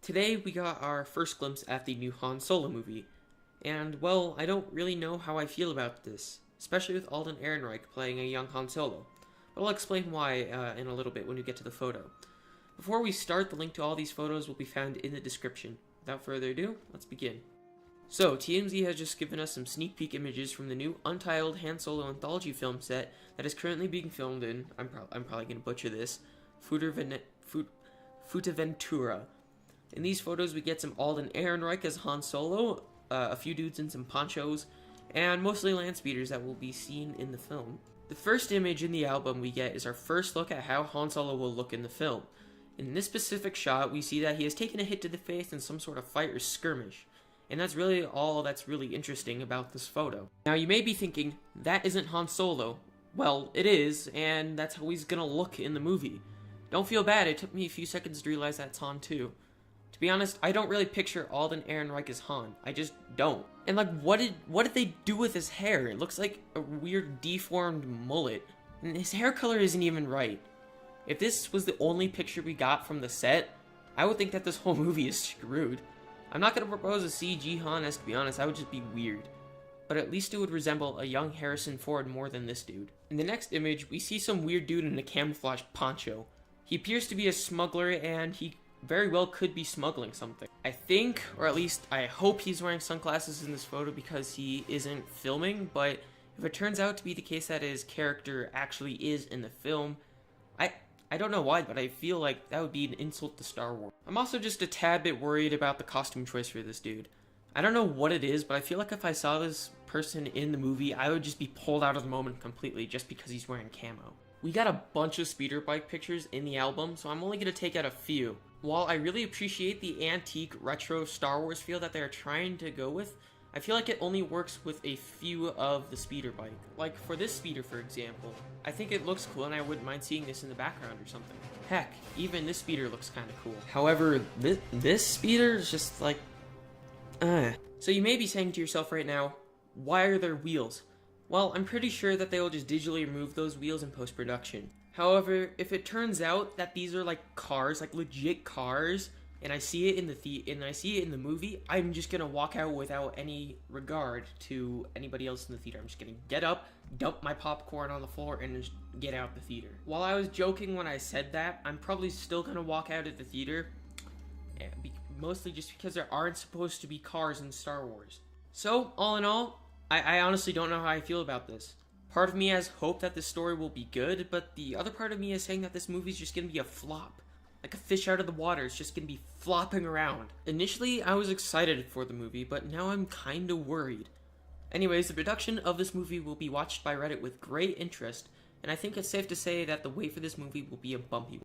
Today we got our first glimpse at the new Han Solo movie, and well, I don't really know how I feel about this, especially with Alden Ehrenreich playing a young Han Solo, but I'll explain why in a little bit when we get to the photo. Before we start, the link to all these photos will be found in the description. Without further ado, let's begin. So, TMZ has just given us some sneak peek images from the new untitled Han Solo anthology film set that is currently being filmed in, I'm probably going to butcher this, Fuerteventura. In these photos, we get some Alden Ehrenreich as Han Solo, a few dudes in some ponchos, and mostly land speeders that will be seen in the film. The first image in the album we get is our first look at how Han Solo will look in the film. In this specific shot, we see that he has taken a hit to the face in some sort of fight or skirmish. And that's really all that's really interesting about this photo. Now, you may be thinking, that isn't Han Solo. Well, it is, and that's how he's gonna look in the movie. Don't feel bad, it took me a few seconds to realize that's Han too. To be honest, I don't really picture Alden Ehrenreich as Han. I just don't. And like, what did they do with his hair? It looks like a weird deformed mullet. And his hair color isn't even right. If this was the only picture we got from the set, I would think that this whole movie is screwed. I'm not going to propose a CG Han, as to be honest, that would just be weird. But at least it would resemble a young Harrison Ford more than this dude. In the next image, we see some weird dude in a camouflage poncho. He appears to be a smuggler, and he very well could be smuggling something. I think, or at least I hope he's wearing sunglasses in this photo because he isn't filming, but if it turns out to be the case that his character actually is in the film, I don't know why, but I feel like that would be an insult to Star Wars. I'm also just a tad bit worried about the costume choice for this dude. I don't know what it is, but I feel like if I saw this person in the movie, I would just be pulled out of the moment completely just because he's wearing camo. We got a bunch of speeder bike pictures in the album, so I'm only going to take out a few. While I really appreciate the antique, retro Star Wars feel that they're trying to go with, I feel like it only works with a few of the speeder bike. Like for this speeder, for example, I think it looks cool and I wouldn't mind seeing this in the background or something. Heck, even this speeder looks kind of cool. However, this speeder is just like, So you may be saying to yourself right now, why are there wheels? Well, I'm pretty sure that they will just digitally remove those wheels in post-production. However, if it turns out that these are like cars, like legit cars, and I see it in the movie, I'm just gonna walk out without any regard to anybody else in the theater. I'm just gonna get up, dump my popcorn on the floor, and just get out the theater. While I was joking when I said that, I'm probably still gonna walk out of the theater, mostly just because there aren't supposed to be cars in Star Wars. So, all in all, I honestly don't know how I feel about this. Part of me has hope that this story will be good, but the other part of me is saying that this movie's just gonna be a flop. Like a fish out of the water, it's just gonna be flopping around. Initially, I was excited for the movie, but now I'm kinda worried. Anyways, the production of this movie will be watched by Reddit with great interest, and I think it's safe to say that the wait for this movie will be a bumpy one.